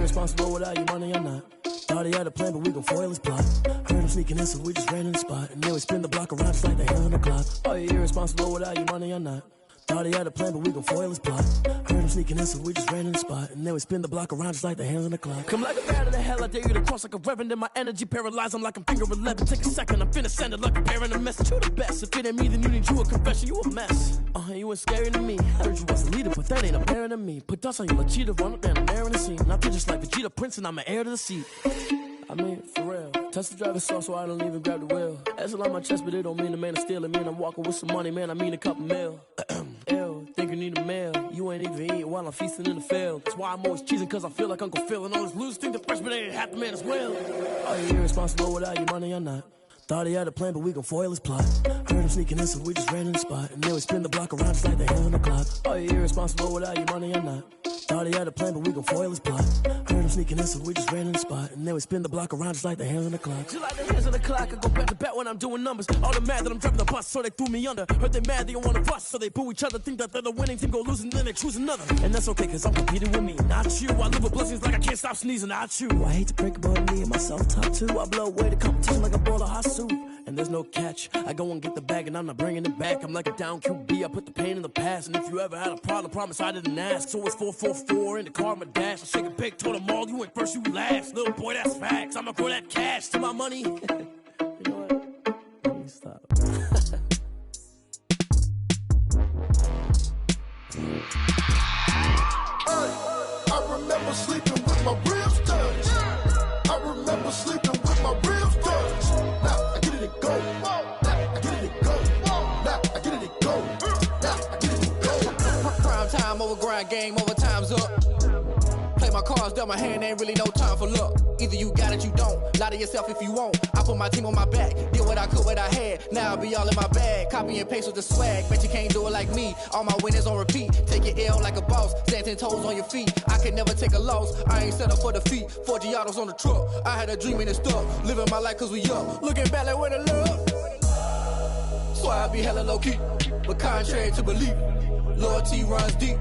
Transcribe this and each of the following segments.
irresponsible without your money or not. Thought he had a plan, but we gon' foil his plot. Heard him sneaking in, so we just ran in the spot. And then we spin the block around just like the hand on the clock. Are you irresponsible without your money or not? Thought he had a plan, but we gon' foil his plot. Heard him sneaking in, so we just ran in the spot. And then we spin the block around just like the hands on the clock. Come like a bat of the hell, I dare you to cross like a reverend. And my energy paralyzed, I'm like I'm finger 11. Take a second, I'm finna send it like a parent a message. You the best, if it ain't me, then you need you a confession. You a mess, you ain't scary to me. Heard you was a leader, but that ain't apparent to me. Put dust on you like cheetah, run up down, I'm airing the scene. And I feel just like Vegeta Prince, and I'm an heir to the seat. I mean, for real. Touch the driver's soft, so I don't even grab the wheel. That's on my chest, but it don't mean the man is stealing. Man, I'm walking with some money, man, I mean a couple mil. Ew, think you need a meal. You ain't even eating while I'm feasting in the field. That's why I'm always cheesing, cause I feel like Uncle Phil. And all those losers think the freshman ain't half the man as well. Are you irresponsible without your money or not? Thought he had a plan, but we gon' foil his plot. Heard him sneaking in, so we just ran in the spot. And then we spin the block around just like the hand on the clock. Are you irresponsible without your money or not? Thought he had a plan, but we gon' foil his plot. Heard him sneaking in, so we just ran in the spot. And then we spin the block around just like the hands on the clock. Just like the hands on the clock, I go back to back when I'm doing numbers. All the mad that I'm driving the bus, so they threw me under. Heard they mad, they don't wanna bust, so they boo each other. Think that they're the winning team, go losing, then they choose another. And that's okay, cause I'm competing with me, not you. I live with blessings like I can't stop sneezing, not you. I hate to break it, but me and myself top two. I blow away the competition like a bowl of hot soup. And there's no catch, I go and get the bag and I'm not bringing it back. I'm like a down QB, I put the pain in the past. And if you ever had a problem, promise I didn't ask. So it's 444 in the car, my dash. I shake a big, told them all, you went first, you last. Little boy, that's facts, I'ma grow that cash to my money. You know what, let me stop. I remember sleeping with my ribs touched. I remember sleeping with my ribs touched. Now I get it go. Now I get it go. Now I get it go. Now I get it go. Prime time over grind game, overtime's up. Play my cards, dealt my hand, ain't really no time for luck. Either you got it, you don't. Lie to yourself if you won't. I put my team on my back, did what I could, what I had. Now I'll be all in my bag, copy and paste with the swag. Bet you can't do it like me. All my winners on repeat. Take your L like a boss, stand 10 toes on your feet. I can never take a loss. I ain't set up for defeat. 4 Giottos on the truck. I had a dream and it stuck. Living my life cause we up. Looking back like where the love. So I be hella low key, but contrary to belief, loyalty runs deep.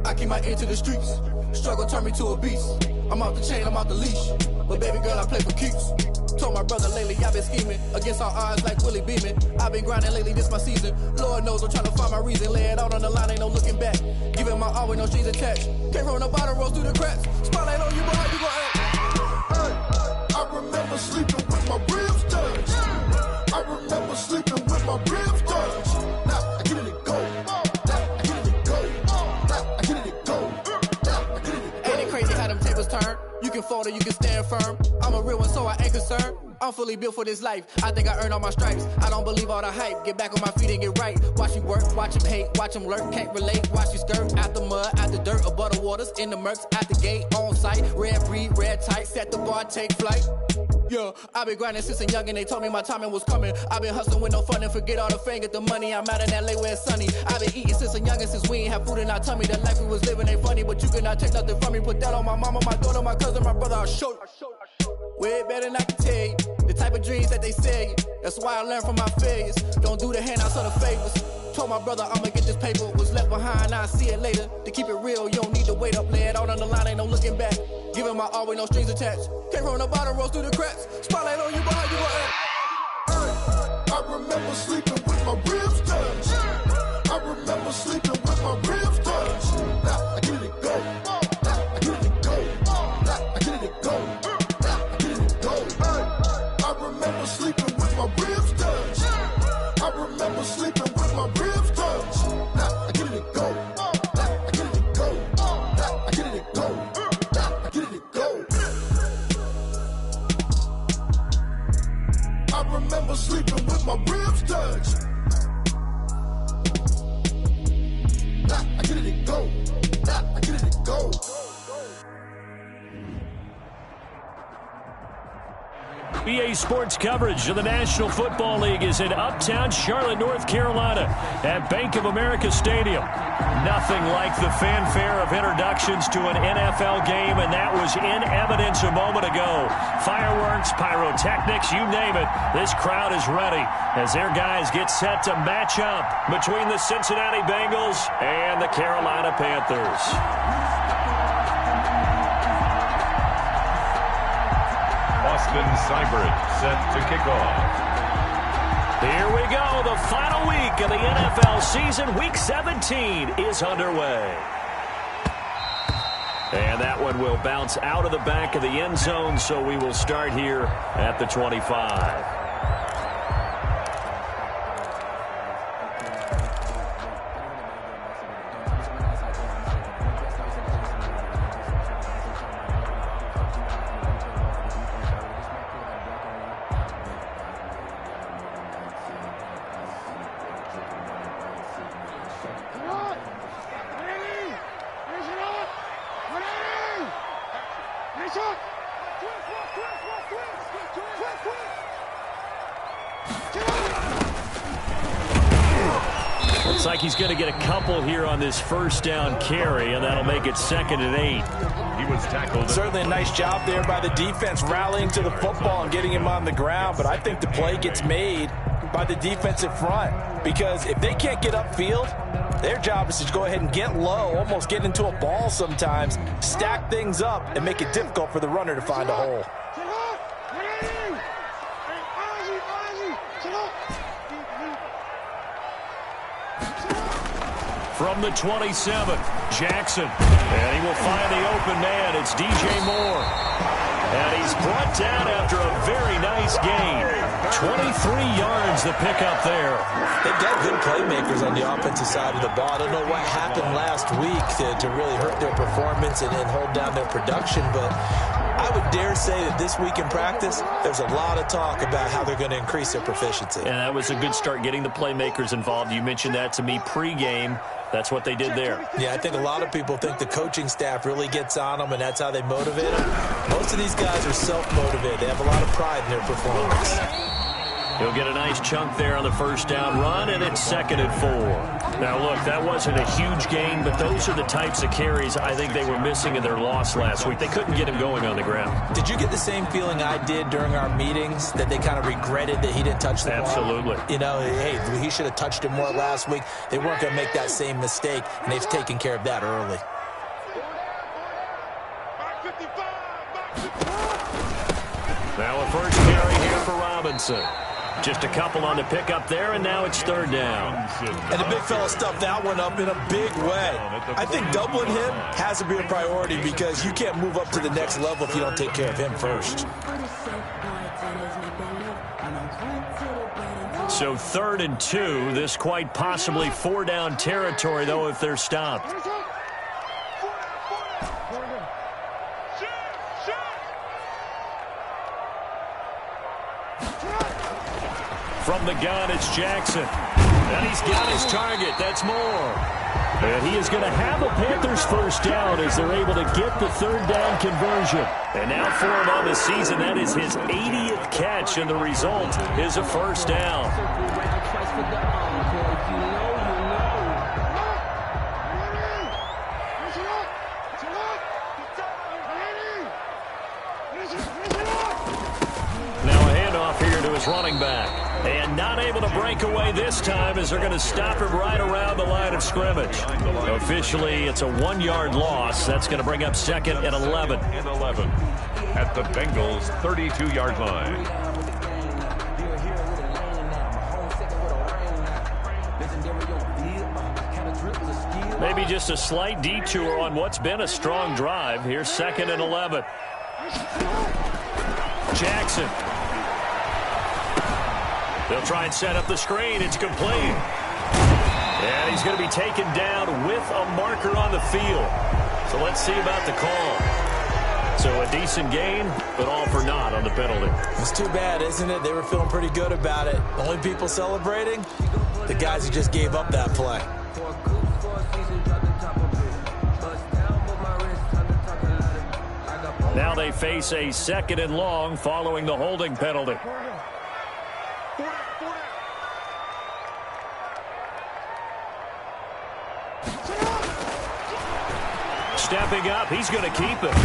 I keep my ear to the streets. Struggle turned me to a beast. I'm off the chain, I'm off the leash. But baby girl, I play for keeps. Told my brother lately, I've been scheming against all odds like Willie Beeman. I've been grinding lately, this my season. Lord knows I'm trying to find my reason. Lay it out on the line, ain't no looking back. Giving my all with no strings attached. Came from the bottom, rose through the cracks. Spotlight on you, boy, how you gon' act? I remember sleeping with my ribs touched. I remember sleeping with my ribs touched. Now I get it go. Now I get it go. Now I get it go. Now I get it go. Ain't it crazy how them tables turn? You can fold or you can stand firm. I'm a real one, so I ain't concerned. I'm fully built for this life. I think I earned all my stripes. I don't believe all the hype. Get back on my feet and get right. Watch you work, watch him hate, watch him lurk. Can't relate, watch you skirt. Out the mud, out the dirt, above the waters, in the murks, at the gate, on site. Red breed, red tight, set the bar, take flight. Yeah, I been grinding since a youngin', they told me my timing was coming. I been hustling with no fun and forget all the fame, get the money. I'm out in LA where it's sunny. I been eating since a youngin', since we ain't have food in our tummy. The life we was living ain't funny, but you cannot take nothing from me. Put that on my mama, my daughter, my cousin, my brother, I'll show you. Way better than I can tell you. The type of dreams that they sell you. That's why I learned from my failures. Don't do the handouts or the favors. Told my brother I'ma get this paper. Was left behind, I'll see it later. To keep it real, you don't need to wait up. Lay it out on the line, ain't no looking back. Giving my all with no strings attached. Came from the bottom, rose through the cracks. Spotlight on you, boy, how you gon' act? I remember sleeping with my ribs touched. I remember sleeping with my ribs touched. Now I get it go. Now I get it go. Now I get it go. Now I get it go. I remember sleeping with my ribs touched. I remember sleeping with my ribs touched. Now I get it go. Now I get it go. Now I get it go. Now I get it go. I remember sleeping with my ribs touched. Now I get it go. Now I get it go. EA Sports coverage of the National Football League is in uptown Charlotte, North Carolina at Bank of America Stadium. Nothing like the fanfare of introductions to an NFL game, and that was in evidence a moment ago. Fireworks, pyrotechnics, you name it. This crowd is ready as their guys get set to match up between the Cincinnati Bengals and the Carolina Panthers. Austin Seibert set to kick off. Here we go. The final week of the NFL season. Week 17 is underway. And that one will bounce out of the back of the end zone, so we will start here at the 25. Looks like he's going to get a couple here on this first down carry, and that'll make it 2nd and 8. He was tackled. Certainly a nice job there by the defense rallying to the football and getting him on the ground, but I think the play gets made by the defensive front, because if they can't get upfield, their job is to go ahead and get low, almost get into a ball sometimes, stack things up, and make it difficult for the runner to find a hole. From the 27, Jackson. And he will find the open man. It's DJ Moore. And he's brought down after a very nice gain. 23 yards the pickup there. They've got good playmakers on the offensive side of the ball. I don't know what happened last week to really hurt their performance and hold down their production, but I would dare say that this week in practice, there's a lot of talk about how they're going to increase their proficiency. And that was a good start, getting the playmakers involved. You mentioned that to me pregame. That's what they did there. Yeah, I think a lot of people think the coaching staff really gets on them, and that's how they motivate them. Most of these guys are self-motivated. They have a lot of pride in their performance. He'll get a nice chunk there on the first down run, and it's 2nd and 4. Now, look, that wasn't a huge gain, but those are the types of carries I think they were missing in their loss last week. They couldn't get him going on the ground. Did you get the same feeling I did during our meetings, that they kind of regretted that he didn't touch the ball? Absolutely. You know, hey, he should have touched it more last week. They weren't going to make that same mistake, and they've taken care of that early. Now a first carry here for Robinson. Just a couple on the pickup there, and now it's 3rd down. And the big fella stuffed that one up in a big way. I think doubling him has to be a priority, because you can't move up to the next level if you don't take care of him first. So 3rd and 2. This quite possibly 4-down territory, though, if they're stopped. From the gun, it's Jackson. And he's got his target. That's Moore. And he is going to have a Panthers first down as they're able to get the 3rd down conversion. And now for him on the season, that is his 80th catch, and the result is a first down. Now a handoff here to his running back. And not able to break away this time, as they're going to stop him right around the line of scrimmage. Officially, it's a 1-yard loss. That's going to bring up 2nd and 11. At the Bengals' 32-yard line. Maybe just a slight detour on what's been a strong drive. Here's 2nd and 11. Jackson. They'll try and set up the screen. It's complete. And he's going to be taken down with a marker on the field. So let's see about the call. So a decent gain, but all for naught on the penalty. It's too bad, isn't it? They were feeling pretty good about it. The only people celebrating, the guys who just gave up that play. Now they face a 2nd and long following the holding penalty. Stepping up, he's going to keep it.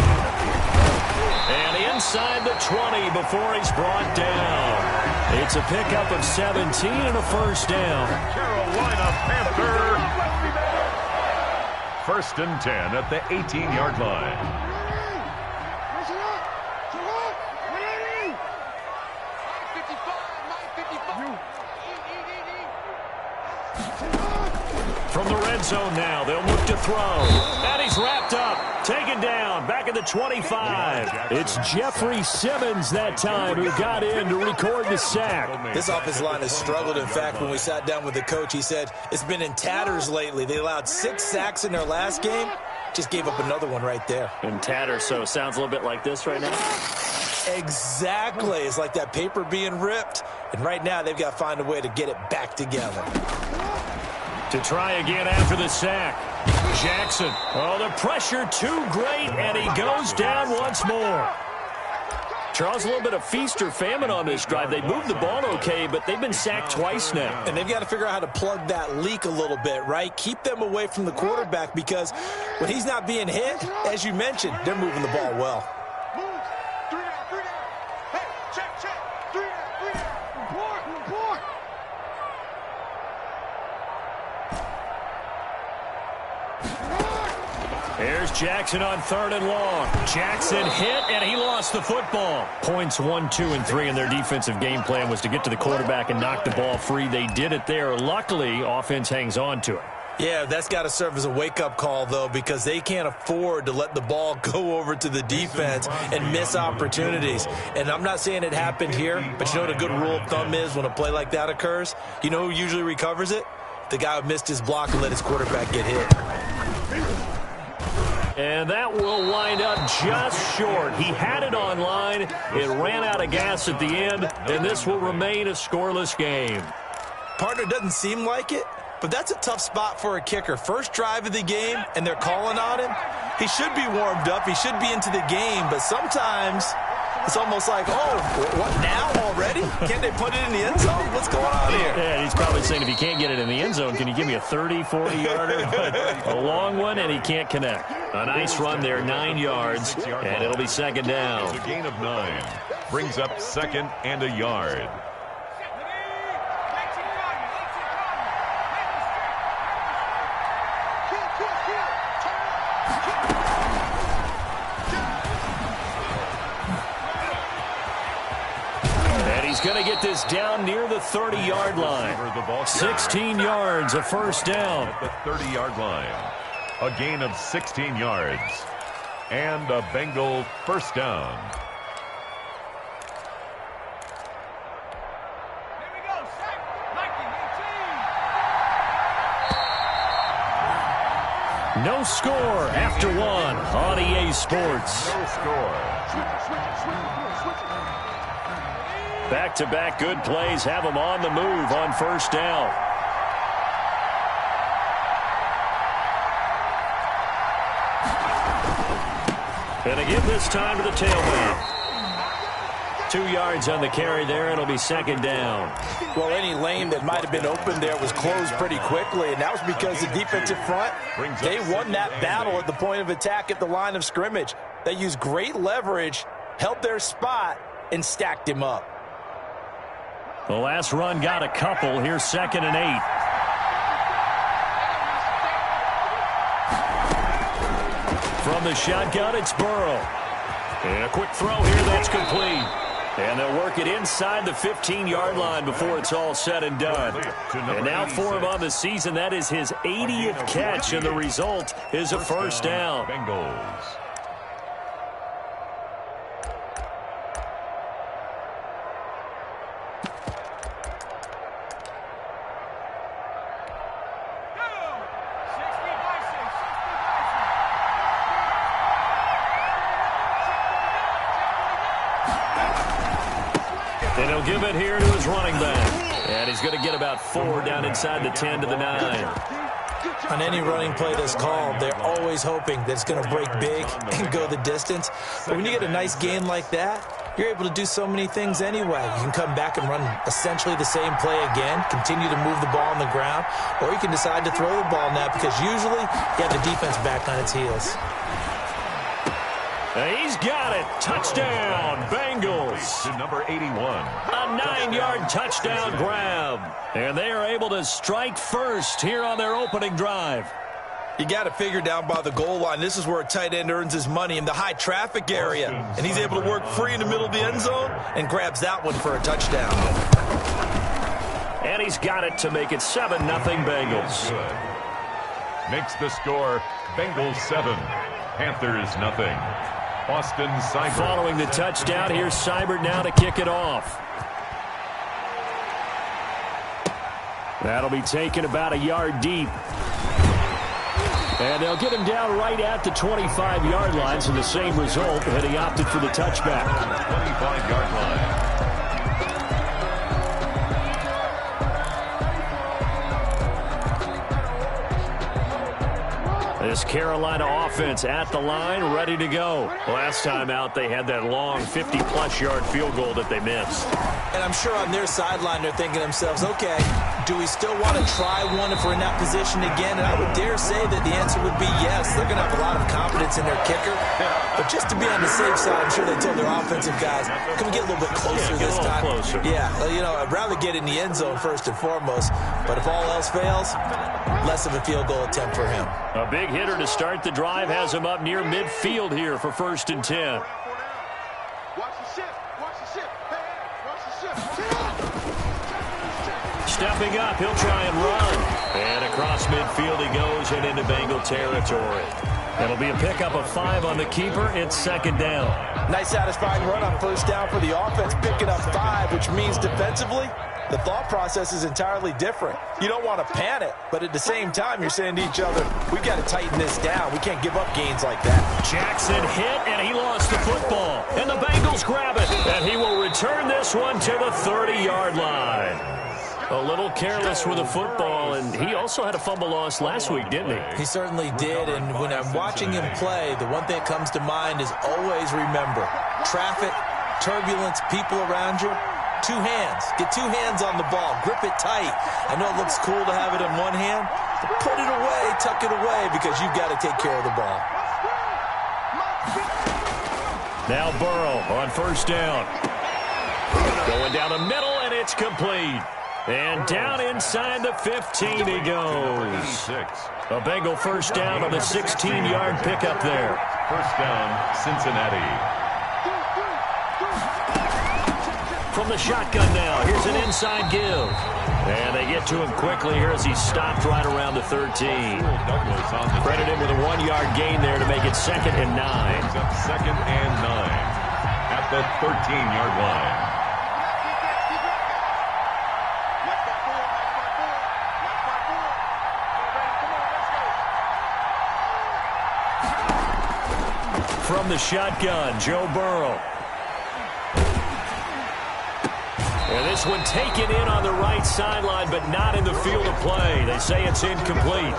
And inside the 20 before he's brought down. It's a pickup of 17 and a first down. Carolina Panther. 1st and 10 at the 18-yard line. red zone now. They'll look to throw. And he's wrapped up. Taken down. Back at the 25. It's Jeffrey Simmons that time who got in to record the sack. This offensive line has struggled. In fact, when we sat down with the coach, he said it's been in tatters lately. They allowed 6 sacks in their last game. Just gave up another one right there. In tatters, so it sounds a little bit like this right now. Exactly. It's like that paper being ripped. And right now, they've got to find a way to get it back together. To try again after the sack. Jackson. Oh, the pressure too great, and he goes down once more. Charles, a little bit of feast or famine on this drive. They moved the ball okay, but they've been sacked twice now. And they've got to figure out how to plug that leak a little bit, right? Keep them away from the quarterback because when he's not being hit, as you mentioned, they're moving the ball well. Here's Jackson on 3rd and long. Jackson hit, and he lost the football. Points 1, 2, and 3 in their defensive game plan was to get to the quarterback and knock the ball free. They did it there. Luckily, offense hangs on to it. Yeah, that's got to serve as a wake-up call, though, because they can't afford to let the ball go over to the defense and miss opportunities. And I'm not saying it happened here, but you know what a good rule of thumb is when a play like that occurs? You know who usually recovers it? The guy who missed his block and let his quarterback get hit. And that will wind up just short. He had it on line. It ran out of gas at the end, and this will remain a scoreless game. Partner, doesn't seem like it, but that's a tough spot for a kicker. First drive of the game, and they're calling on him. He should be warmed up. He should be into the game, but sometimes it's almost like, oh, what now already? Can't they put it in the end zone? What's going on here? Yeah, he's probably saying if he can't get it in the end zone, can you give me a 30, 40-yarder? A long one, and he can't connect. A nice run there, 9 yards, and it'll be 2nd down. A gain of 9 brings up 2nd and a yard. He's going to get this down near the 30-yard line. 16 yards, a first down. At the 30-yard line. A gain of 16 yards. And a Bengal first down. No score after 1 on EA Sports. No score. Back-to-back good plays have them on the move on first down. And again this time to the tailback. 2 yards on the carry there. It'll be 2nd down. Well, any lane that might have been open there was closed pretty quickly, and that was because the defensive front, they won that battle at the point of attack at the line of scrimmage. They used great leverage, held their spot, and stacked him up. The last run got a couple. Here's 2nd and 8. From the shotgun, it's Burrow. And a quick throw here, that's complete. And they'll work it inside the 15-yard line before it's all said and done. And now for him on the season, that is his 80th catch, and the result is a first down. Bengals. And he'll give it here to his running back. And he's going to get about 4 down inside the 10 to the 9. On any running play that's called, they're always hoping that it's going to break big and go the distance. But when you get a nice gain like that, you're able to do so many things anyway. You can come back and run essentially the same play again, continue to move the ball on the ground, or you can decide to throw the ball now because usually you have the defense back on its heels. He's got it. Touchdown, Bengals. To number 81. A 9-yard touchdown grab. And they are able to strike first here on their opening drive. You got to figure down by the goal line. This is where a tight end earns his money in the high traffic area. And he's able to work free in the middle of the end zone and grabs that one for a touchdown. And he's got it to make it 7-0 Bengals. makes the score Bengals 7, Panthers nothing. Austin Seibert. Following the touchdown, here's Seibert now to kick it off. That'll be taken about a yard deep. And they'll get him down right at the 25-yard line, so the same result, had he opted for the touchback. 25-yard line. This Carolina offense at the line, ready to go. Last time out, they had that long 50-plus yard field goal that they missed. And I'm sure on their sideline they're thinking to themselves, okay, do we still want to try one if we're in that position again? And I would dare say that the answer would be yes. They're going to have a lot of confidence in their kicker. But just to be on the safe side, I'm sure they told their offensive guys, can we get a little bit closer this time? Closer. Yeah, you know, I'd rather get in the end zone first and foremost. But if all else fails, less of a field goal attempt for him. A big hitter to start the drive has him up near midfield here for 1st and 10. Stepping up, he'll try and run. And across midfield he goes and into Bengal territory. It'll be a pickup of 5 on the keeper. It's 2nd down. Nice satisfying run on 1st down for the offense, picking up 5, which means defensively, the thought process is entirely different. You don't want to panic, but at the same time, you're saying to each other, we've got to tighten this down. We can't give up gains like that. Jackson hit, and he lost the football. And the Bengals grab it, and he will return this one to the 30-yard line. A little careless with the football, and he also had a fumble loss last week, didn't he? He certainly did, and when I'm watching him play, the one thing that comes to mind is always remember, traffic, turbulence, people around you, 2 hands. Get 2 hands on the ball. Grip it tight. I know it looks cool to have it in one hand, but put it away, tuck it away, because you've got to take care of the ball. Now Burrow on 1st down. Going down the middle, and it's complete. And down inside the 15 he goes. A Bengal 1st down on the 16-yard pickup there. 1st down, Cincinnati. From the shotgun now, here's an inside give. And they get to him quickly here as he's stopped right around the 13. Credit him with a 1-yard gain there to make it 2nd and 9. 2nd and 9 at the 13-yard line. From the shotgun, Joe Burrow. And this one taken in on the right sideline, but not in the field of play. They say it's incomplete.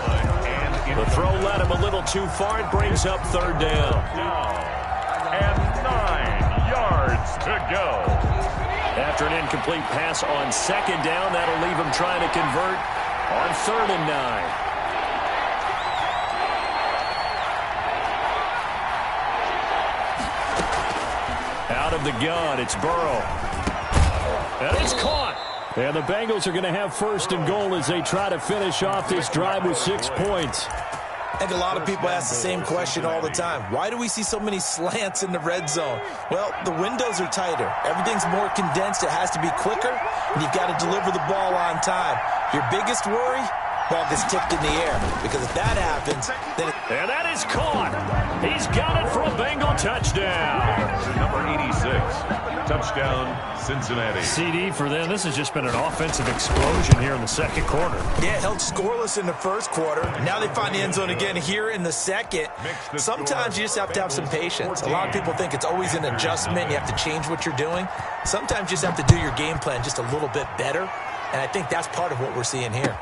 The throw led him a little too far. It brings up 3rd down. And 9 yards to go. After an incomplete pass on 2nd down, that'll leave him trying to convert on 3rd and 9. Out of the gun, it's Burrow. And it's caught. And the Bengals are going to have 1st and goal as they try to finish off this drive with 6 points. I think a lot of people ask the same question all the time. Why do we see so many slants in the red zone? Well, the windows are tighter. Everything's more condensed. It has to be quicker, and you've got to deliver the ball on time. Your biggest worry? Ball gets tipped in the air, because if that happens, then... And that is caught. He's got it for a Bengal touchdown. Number 86, touchdown, Cincinnati. CD for them. This has just been an offensive explosion here in the 2nd quarter. Yeah, held scoreless in the 1st quarter. Now they find the end zone again here in the 2nd. Sometimes you just have to have some patience. A lot of people think it's always an adjustment. You have to change what you're doing. Sometimes you just have to do your game plan just a little bit better, and I think that's part of what we're seeing here.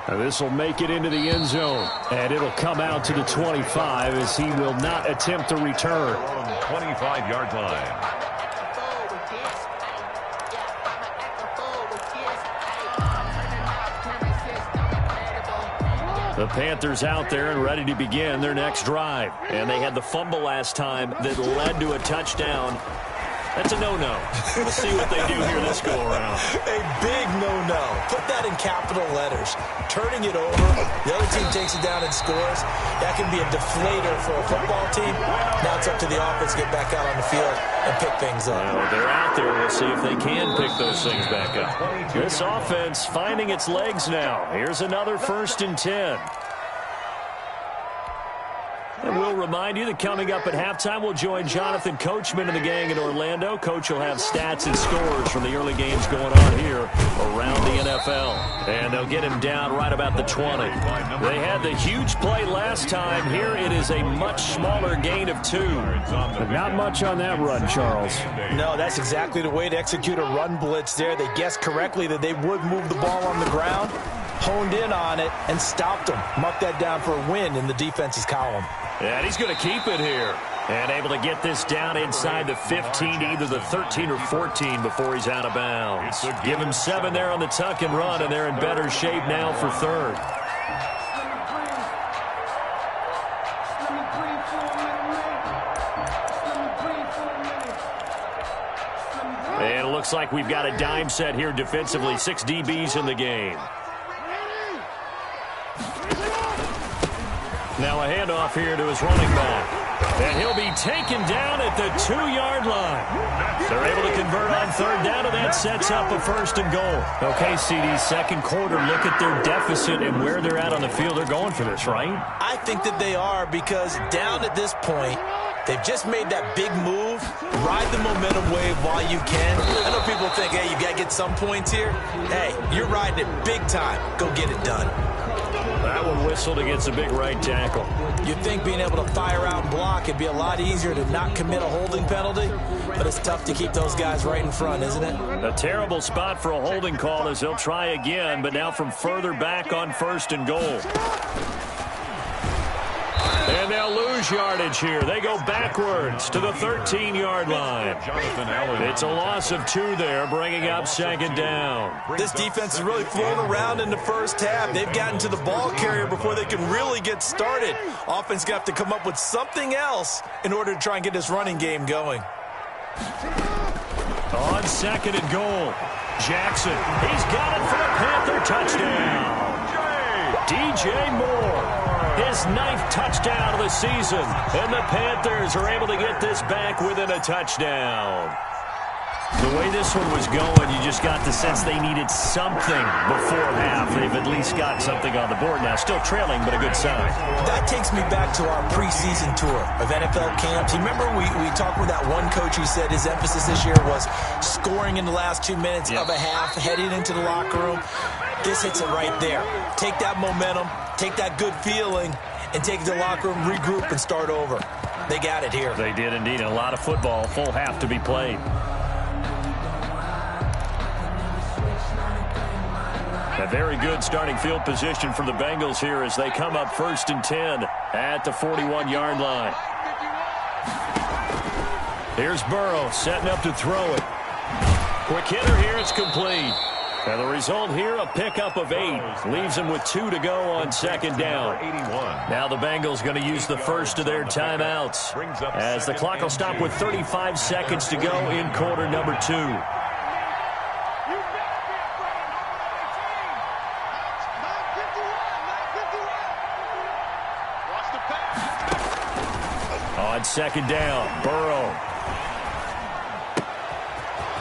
Now this will make it into the end zone, and it'll come out to the 25 as he will not attempt to return. 25-yard line. The Panthers out there and ready to begin their next drive. And they had the fumble last time that led to a touchdown. That's a no-no. We'll see what they do here this go-around. A big no-no. Put that in capital letters. Turning it over, the other team takes it down and scores. That can be a deflator for a football team. Now it's up to the offense to get back out on the field and pick things up. Well, they're out there. We'll see if they can pick those things back up. This offense finding its legs now. Here's another 1st and 10. And we'll remind you that coming up at halftime, we'll join Jonathan Coachman and the gang in Orlando. Coach will have stats and scores from the early games going on here around the NFL. And they'll get him down right about the 20. They had the huge play last time. Here it is a much smaller gain of 2. But not much on that run, Charles. No, that's exactly the way to execute a run blitz there. They guessed correctly that they would move the ball on the ground, honed in on it, and stopped them. Mark that down for a win in the defense's column. And he's going to keep it here. And able to get this down inside the 15, either the 13 or 14 before he's out of bounds. Give him 7 there on the tuck and run, and they're in better shape now for third. And it looks like we've got a dime set here defensively. 6 DBs in the game. Now a handoff here to his running back. And he'll be taken down at the 2-yard line. They're able to convert on third down, and that sets up a 1st and goal. Okay, CD, second quarter, look at their deficit and where they're at on the field. They're going for this, right? I think that they are, because down at this point, they've just made that big move. Ride the momentum wave while you can. I know people think, hey, you got to get some points here. Hey, you're riding it big time. Go get it done. That one whistled against a big right tackle. You'd think being able to fire out and block it'd be a lot easier to not commit a holding penalty, but it's tough to keep those guys right in front, isn't it? A terrible spot for a holding call as they'll try again, but now from further back on 1st and goal. And they'll lose yardage here. They go backwards to the 13-yard line. It's a loss of 2 there, bringing up 2nd down. This defense is really flown around in the first half. They've gotten to the ball carrier before they can really get started. Offense got to come up with something else in order to try and get this running game going. On 2nd and goal, Jackson. He's got it for a Panther touchdown. DJ Moore. His 9th touchdown of the season, and the Panthers are able to get this back within a touchdown. The way this one was going, you just got the sense they needed something before half. They've at least got something on the board now. Still trailing, but a good sign. That takes me back to our preseason tour of NFL camps. You remember we talked with that one coach who said his emphasis this year was scoring in the last 2 minutes of a half, heading into the locker room. This hits it right there. Take that momentum, take that good feeling, and take it to the locker room, regroup, and start over. They got it here. They did indeed. And a lot of football, full half to be played. A very good starting field position for the Bengals here as they come up 1st and 10 at the 41-yard line. Here's Burrow setting up to throw it. Quick hitter here, it's complete. And the result here, a pickup of 8. Leaves them with 2 to go on 2nd down. Now the Bengals going to use the first of their timeouts as the clock will stop with 35 seconds to go in quarter number 2. On 2nd down, Burrow.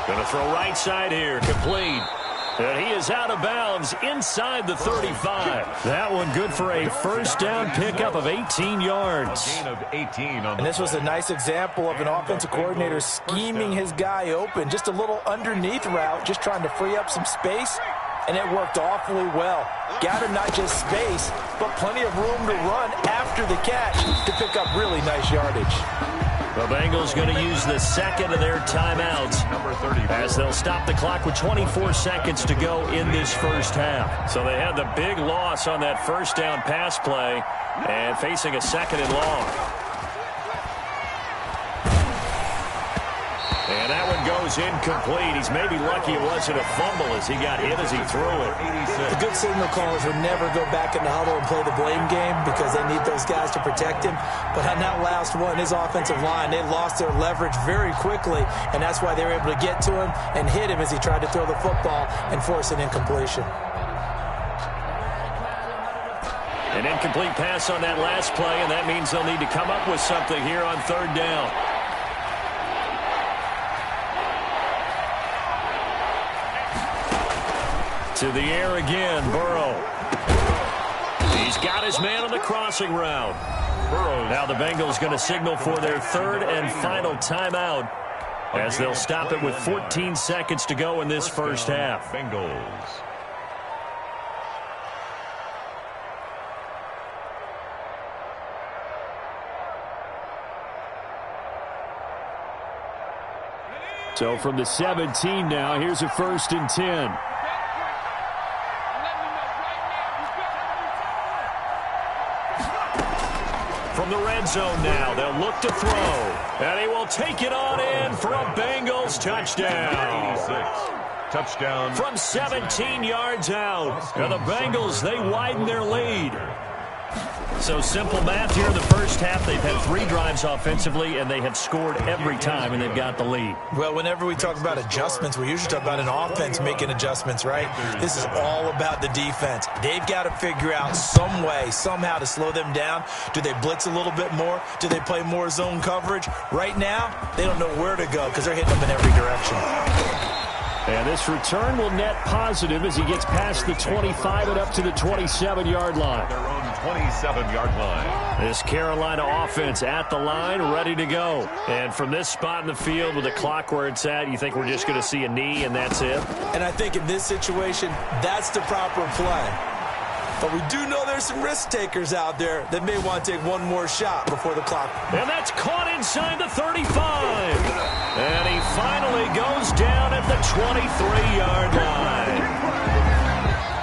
Going to throw right side here, complete. And he is out of bounds inside the 35. That one good for a 1st down pickup of 18 yards. And this was a nice example of an offensive coordinator scheming his guy open. Just a little underneath route, just trying to free up some space. And it worked awfully well. Got him not just space, but plenty of room to run after the catch to pick up really nice yardage. The Bengals going to use the 2nd of their timeouts as they'll stop the clock with 24 seconds to go in this 1st half. So they had the big loss on that 1st down pass play and facing a 2nd and long. And that one goes incomplete. He's maybe lucky it wasn't a fumble as he got hit as he threw it. The good signal callers would never go back in the huddle and play the blame game because they need those guys to protect him. But on that last one, his offensive line, they lost their leverage very quickly, and that's why they were able to get to him and hit him as he tried to throw the football and force an incompletion. An incomplete pass on that last play, and that means they'll need to come up with something here on 3rd down. To the air again, Burrow. He's got his man on the crossing route. Now the Bengals going to signal for their third and final timeout as they'll stop it with 14 seconds to go in this first half. Bengals. So from the 17 now, here's a 1st and 10. From the red zone now, they'll look to throw. And he will take it on in for a Bengals touchdown. 86. Touchdown. From 17 yards out. And the Bengals, they widen their lead. So simple math here in the first half. They've had 3 drives offensively, and they have scored every time, and they've got the lead. Well, whenever we talk about adjustments, we usually talk about an offense making adjustments, right? This is all about the defense. They've got to figure out some way, somehow to slow them down. Do they blitz a little bit more? Do they play more zone coverage? Right now, they don't know where to go because they're hitting them in every direction. And this return will net positive as he gets past the 25 and up to the 27-yard line. Their own 27-yard line. This Carolina offense at the line, ready to go. And from this spot in the field with the clock where it's at, you think we're just going to see a knee and that's it? And I think in this situation, that's the proper play. But we do know there's some risk takers out there that may want to take one more shot before the clock. And that's caught inside the 35. And he finally goes down at the 23-yard line.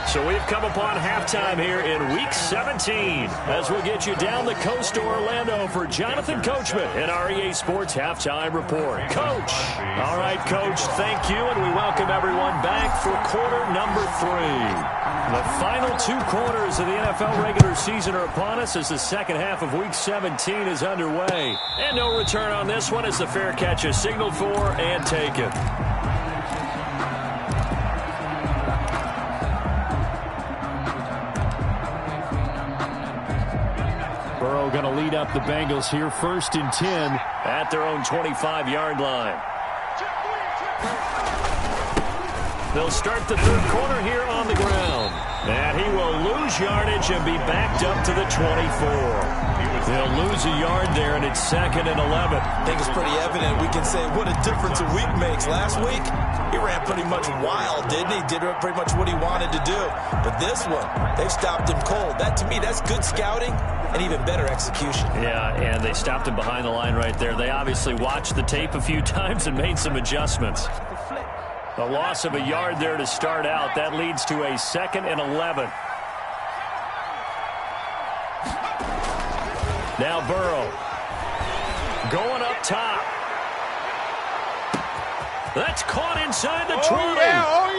So we've come upon halftime here in Week 17 as we'll get you down the coast to Orlando for Jonathan Coachman in our EA Sports Halftime Report. Coach. All right, Coach, thank you, and we welcome everyone back for quarter number 3. The final 2 quarters of the NFL regular season are upon us as the second half of Week 17 is underway. And no return on this one as the fair catch is signaled for and taken. Burrow going to lead up the Bengals here, 1st and 10 at their own 25-yard line. They'll start the third quarter here on the ground. And he will lose yardage and be backed up to the 24. They'll lose a yard there, and it's 2nd and 11. I think it's pretty evident. We can say what a difference a week makes. Last week, he ran pretty much wild, didn't he? Did pretty much what he wanted to do. But this one, they've stopped him cold. That, to me, that's good scouting and even better execution. Yeah, and they stopped him behind the line right there. They obviously watched the tape a few times and made some adjustments. A loss of a yard there to start out. That leads to a 2nd and 11. Now Burrow going up top. That's caught inside the 20.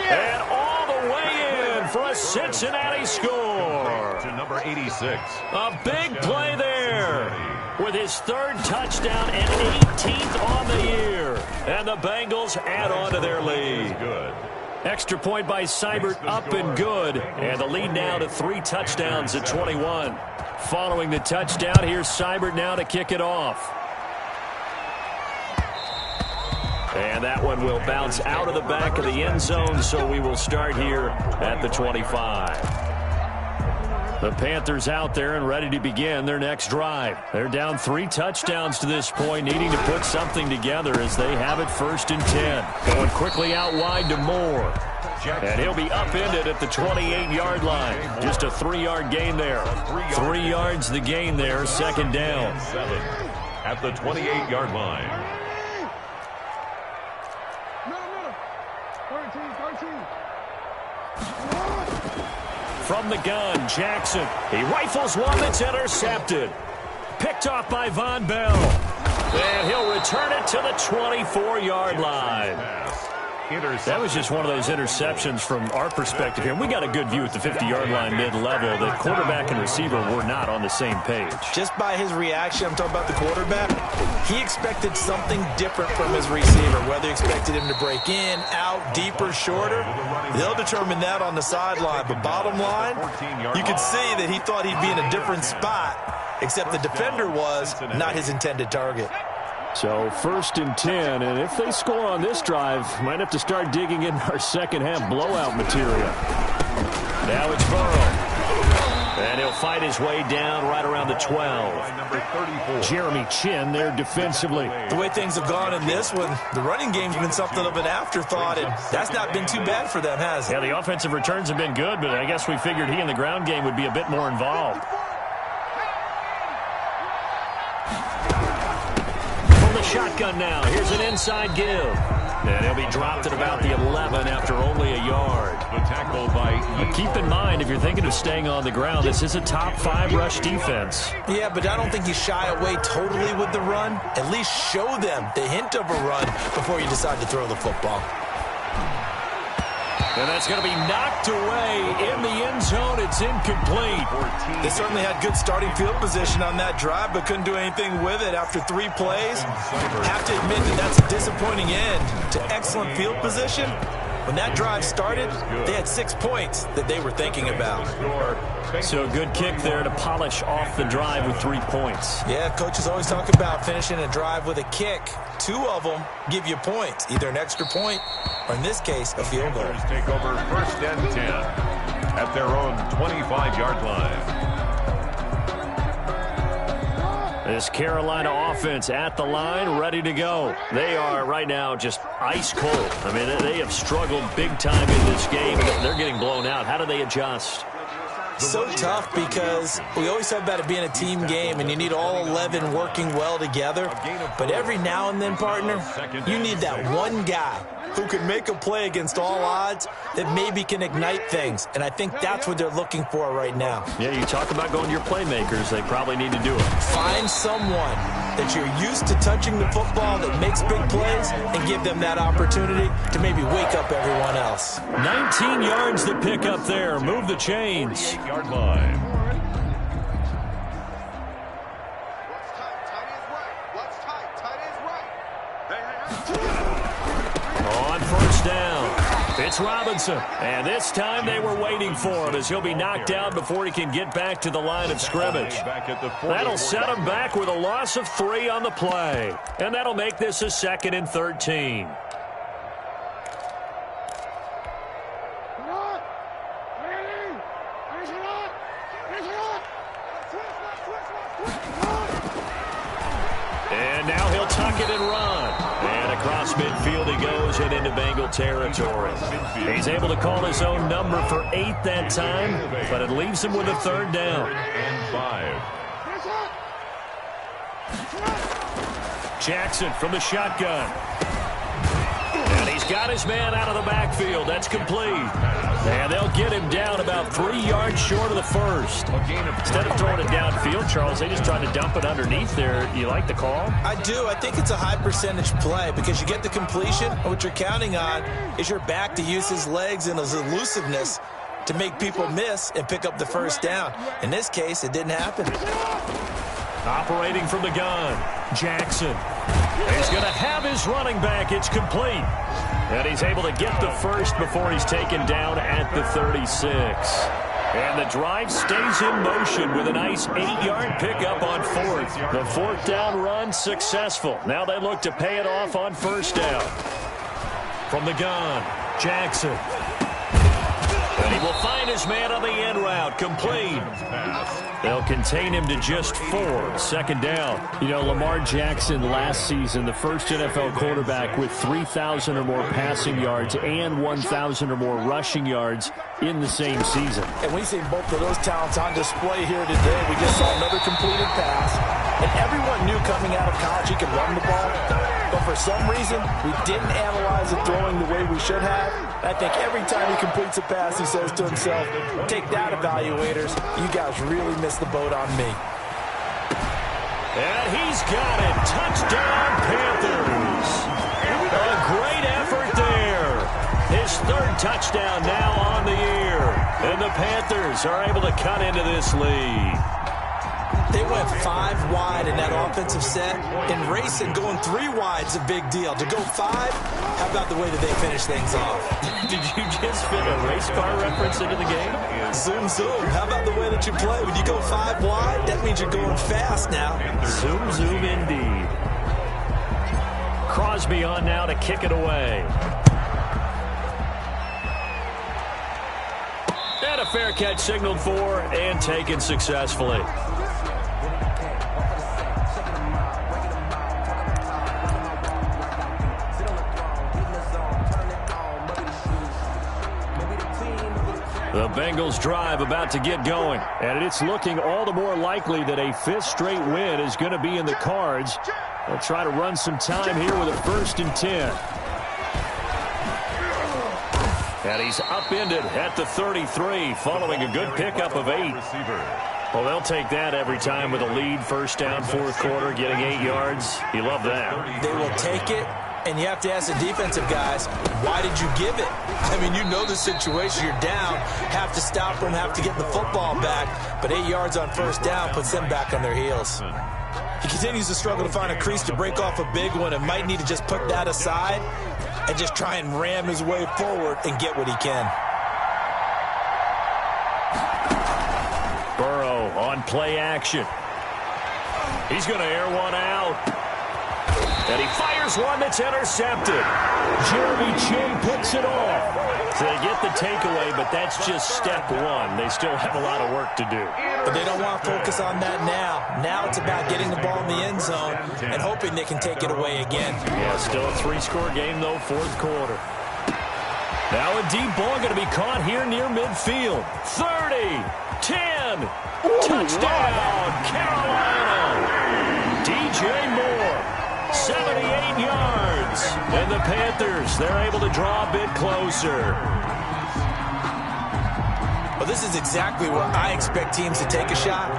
And all the way in for a Cincinnati score. To number 86. A big play there with his 3rd touchdown and 18th on the year. And the Bengals add on to their lead. Good. Extra point by Seibert, up and good. And the lead now to 3 touchdowns at 21. Following the touchdown, here's Seibert now to kick it off. And that one will bounce out of the back of the end zone, so we will start here at the 25. The Panthers out there and ready to begin their next drive. They're down 3 touchdowns to this point, needing to put something together as they have it 1st and 10. Going quickly out wide to Moore. And he'll be upended at the 28-yard line. Just a 3-yard gain there. 3 yards the gain there, 2nd down. At the 28-yard line. From the gun, Jackson. He rifles one that's intercepted. Picked off by Von Bell. And he'll return it to the 24-yard line. That was just one of those interceptions from our perspective here. We got a good view at the 50-yard line mid-level. The quarterback and receiver were not on the same page. Just by his reaction, I'm talking about the quarterback, he expected something different from his receiver, whether he expected him to break in, out, deeper, shorter. They'll determine that on the sideline. But bottom line, you could see that he thought he'd be in a different spot, except the defender was not his intended target. So 1st and 10, and if they score on this drive, might have to start digging in our second half blowout material. Now it's Burrow. And he'll fight his way down right around the 12. Jeremy Chin there defensively. The way things have gone in this one, the running game's been something of an afterthought, and that's not been too bad for them, has it? Yeah, the offensive returns have been good, but I guess we figured he in the ground game would be a bit more involved. From the shotgun now, here's an inside give. And he'll be dropped at about the 11 after only a yard. The tackle by But keep in mind, if you're thinking of staying on the ground, this is a top 5 rush defense. Yeah, but I don't think you shy away totally with the run. At least show them the hint of a run before you decide to throw the football. And that's going to be knocked away in the end zone. It's incomplete. They certainly had good starting field position on that drive, but couldn't do anything with it after 3 plays. Have to admit that that's a disappointing end to excellent field position. When that drive started, they had 6 points that they were thinking about. So a good kick there to polish off the drive with 3 points. Yeah, coaches always talk about finishing a drive with a kick. 2 of them give you points, either an extra point or, in this case, a field goal. Take over 1st and 10 at their own 25-yard line. This Carolina offense at the line, ready to go. They are right now just ice cold. I mean, they have struggled big time in this game, and they're getting blown out. How do they adjust? So tough because we always talk about it being a team game and you need all 11 working well together. But every now and then, partner, you need that one guy who can make a play against all odds that maybe can ignite things. And I think that's what they're looking for right now. Yeah, you talk about going to your playmakers. They probably need to do it. Find someone that you're used to touching the football that makes big plays and give them that opportunity to maybe wake up everyone else. 19 yards to pick up there. Move the chains. 8-yard line. On 1st down, it's Robinson. And this time they were waiting for him as he'll be knocked down before he can get back to the line of scrimmage. That'll set him back with a loss of 3 on the play. And that'll make this a 2nd and 13. And now he'll tuck it and run. And across midfield he goes and into Bengal territory. He's able to call his own number for 8 that time, but it leaves him with a 3rd down. And 5. Jackson from the shotgun. And he's got his man out of the backfield. That's complete. And they'll get him down about 3 yards short of the 1st. Instead of throwing it downfield, Charles, they just tried to dump it underneath there. You like the call? I do. I think it's a high percentage play because you get the completion, and what you're counting on is your back to use his legs and his elusiveness to make people miss and pick up the 1st down. In this case, it didn't happen. Operating from the gun, Jackson. He's going to have his running back. It's complete. And he's able to get the 1st before he's taken down at the 36. And the drive stays in motion with a nice 8-yard pickup on 4th. The 4th down run successful. Now they look to pay it off on 1st down. From the gun, Jackson. And he will find his man on the end route, complete. They'll contain him to just 4, 2nd down. You know, Lamar Jackson last season, the first NFL quarterback with 3,000 or more passing yards and 1,000 or more rushing yards in the same season. And we see both of those talents on display here today. We just saw another completed pass. And everyone knew coming out of college he could run the ball. But for some reason, we didn't analyze it throwing the way we should have. I think every time he completes a pass, he says to himself, take that, evaluators. You guys really missed the boat on me. And he's got it. Touchdown, Panthers. A great effort there. His 3rd touchdown now on the year. And the Panthers are able to cut into this lead. They went 5 wide in that offensive set. And racing, going 3 wide's a big deal. To go 5, how about the way that they finish things off? Did you just fit a race car reference into the game? Zoom, zoom. How about the way that you play? When you go 5 wide, that means you're going fast now. Zoom, zoom indeed. Crosby on now to kick it away. And And a fair catch signaled for and taken successfully. The Bengals drive about to get going. And it's looking all the more likely that a fifth straight win is going to be in the cards. They'll try to run some time here with a 1st and 10. And he's upended at the 33 following a good pickup of 8. Well, they'll take that every time with a lead. 1st down, 4th quarter, getting 8 yards. You love that. They will take it. And you have to ask the defensive guys, why did you give it? I mean, you know the situation. You're down, have to stop them, have to get the football back. But 8 yards on 1st down puts them back on their heels. He continues to struggle to find a crease to break off a big one and might need to just put that aside and just try and ram his way forward and get what he can. Burrow on play action. He's going to air one out. And he fires one that's intercepted. Jeremy Chin picks it off. So they get the takeaway, but that's just step one. They still have a lot of work to do. But they don't want to focus on that now. Now it's about getting the ball in the end zone and hoping they can take it away again. Yeah, still a 3-score game, though, 4th quarter. Now a deep ball going to be caught here near midfield. 30, 10, touchdown, Carolina. DJ Moore. 78 yards. And the Panthers, they're able to draw a bit closer. Well, this is exactly where I expect teams to take a shot.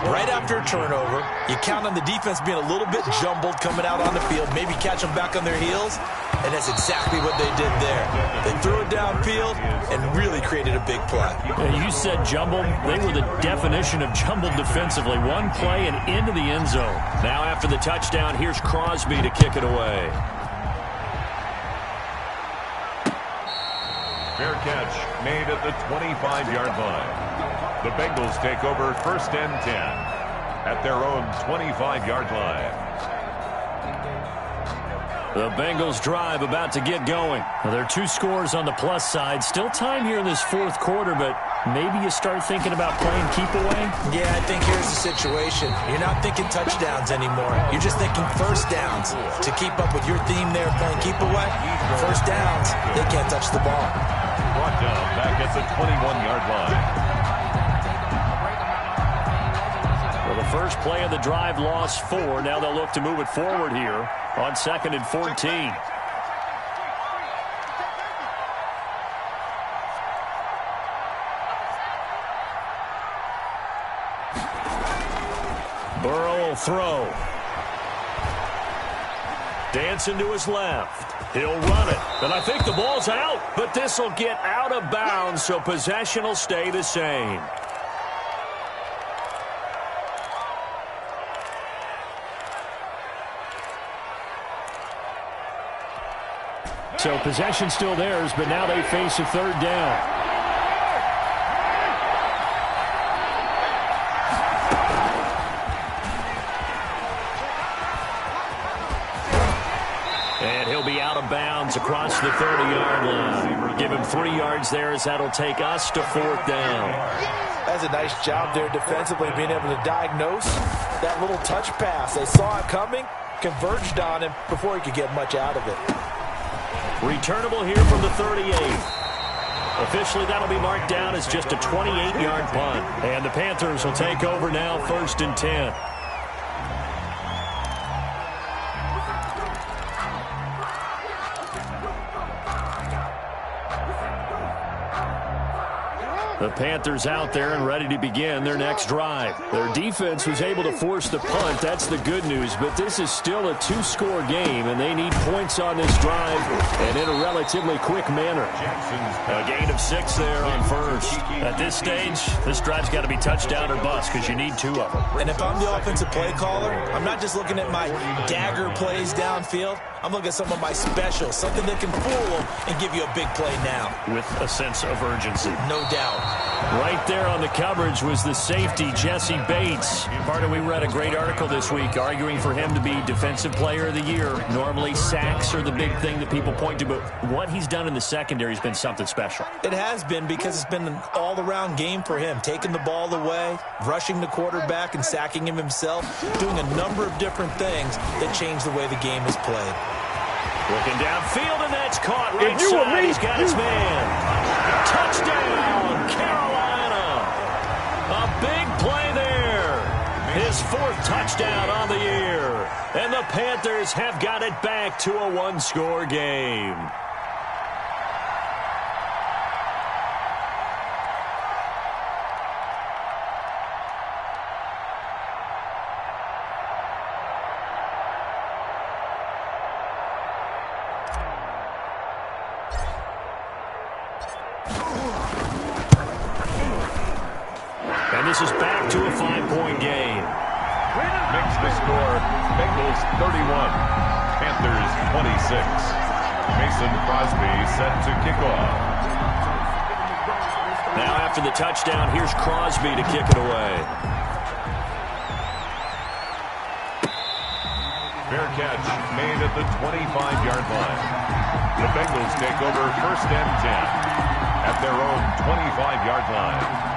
Right after a turnover, you count on the defense being a little bit jumbled coming out on the field, maybe catch them back on their heels, and that's exactly what they did there. They threw it downfield and really created a big play. Yeah, you said jumbled. They were the definition of jumbled defensively. One play and into the end zone. Now after the touchdown, here's Crosby to kick it away. Fair catch made at the 25-yard line. The Bengals take over 1st and 10 at their own 25-yard line. The Bengals drive about to get going. Now, there are 2 scores on the plus side. Still time here in this 4th quarter, but maybe you start thinking about playing keep away? Yeah, I think here's the situation. You're not thinking touchdowns anymore. You're just thinking 1st downs. To keep up with your theme there, playing keep away, 1st downs, they can't touch the ball. Brought down back at the 21-yard line. Well, the first play of the drive lost 4. Now they'll look to move it forward here on 2nd and 14. Burrow will throw. Dancing to his left. He'll run it. And I think the ball's out. But this will get out of bounds, so possession will stay the same. So possession still theirs, but now they face a 3rd down. And he'll be out of bounds across the 30-yard line. Give him 3 yards there as that'll take us to 4th down. That's a nice job there defensively, being able to diagnose that little touch pass. They saw it coming, converged on him before he could get much out of it. Returnable here from the 38. Officially, that'll be marked down as just a 28-yard punt. And the Panthers will take over now, 1st and 10. The Panthers out there and ready to begin their next drive. Their defense was able to force the punt. That's the good news. But this is still a 2-score game, and they need points on this drive and in a relatively quick manner. A gain of 6 there on 1st. At this stage, this drive's got to be touchdown or bust because you need 2 of them. And if I'm the offensive play caller, I'm not just looking at my dagger plays downfield. I'm looking at some of my specials, something that can fool them and give you a big play now. With a sense of urgency. No doubt. Right there on the coverage was the safety, Jesse Bates. Part of we read a great article this week arguing for him to be Defensive Player of the Year. Normally, sacks are the big thing that people point to, but what he's done in the secondary has been something special. It has been, because it's been an all-around game for him, taking the ball away, rushing the quarterback and sacking him himself, doing a number of different things that change the way the game is played. Looking downfield, and that's caught right side. He's got his man. Touchdown, Carolina. A big play there. His 4th touchdown on the year. And the Panthers have got it back to a 1-score game. And this is back to a 5-point game. Makes the score Bengals 31, Panthers 26. Mason Crosby set to kick off. Now after the touchdown, here's Crosby to kick it away. Fair catch made at the 25-yard line. The Bengals take over 1st and 10 at their own 25-yard line.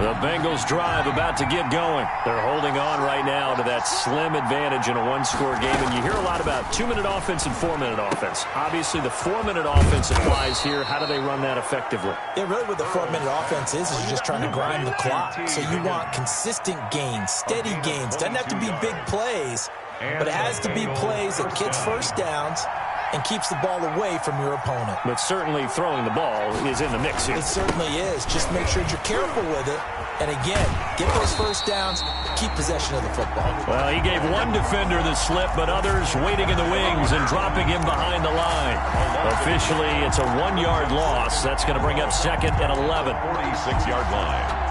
The Bengals drive about to get going. They're holding on right now to that slim advantage in a 1-score game. And you hear a lot about 2-minute offense and 4-minute offense. Obviously, the 4-minute offense applies here. How do they run that effectively? Yeah, really what the 4-minute offense is you're just trying to grind the clock. So you want consistent gains, steady gains. Doesn't have to be big plays, but it has to be plays that gets first downs and keeps the ball away from your opponent. But certainly throwing the ball is in the mix here. It certainly is. Just make sure you're careful with it. And again, get those first downs, keep possession of the football. Well, he gave one defender the slip, but others waiting in the wings and dropping him behind the line. Officially, it's a 1-yard loss. That's going to bring up 2nd and 11. 46-yard line.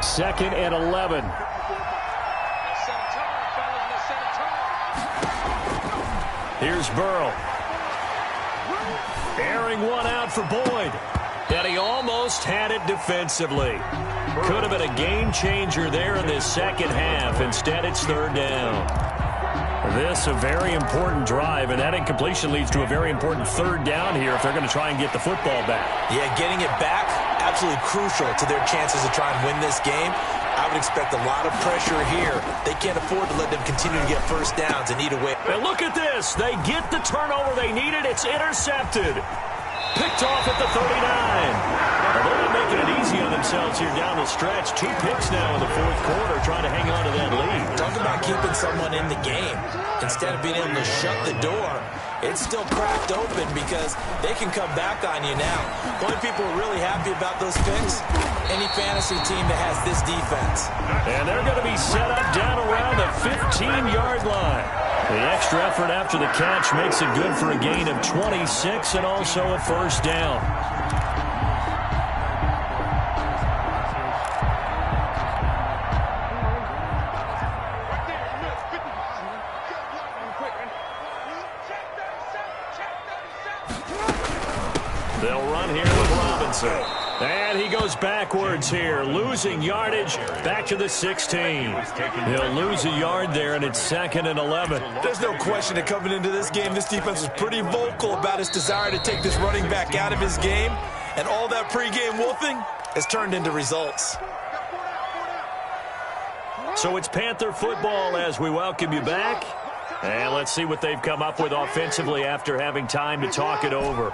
Second and 11. Here's Burrow. Airing one out for Boyd. And he almost had it defensively. Could have been a game changer there in this second half. Instead, it's 3rd down. This a very important drive, and that incompletion leads to a very important 3rd down here if they're going to try and get the football back. Yeah, getting it back, absolutely crucial to their chances to try and win this game. I would expect a lot of pressure here. They can't afford to let them continue to get first downs and eat away. And look at this. They get the turnover they needed. It's intercepted. Picked off at the 39. Well, they're not making it easy on themselves here down the stretch. 2 picks now in the 4th quarter trying to hang on to that lead. Talk about keeping someone in the game. Instead of being able to shut the door, it's still cracked open because they can come back on you now. The only people who are really happy about those picks, any fantasy team that has this defense. And they're going to be set up down around the 15-yard line. The extra effort after the catch makes it good for a gain of 26 and also a 1st down. They'll run here with Robinson. And he goes backwards here, losing yardage back to the 16. He'll lose a yard there, and it's 2nd and 11. There's no question that coming into this game, this defense was pretty vocal about its desire to take this running back out of his game. And all that pregame wolfing has turned into results. So it's Panther football as we welcome you back. And let's see what they've come up with offensively after having time to talk it over.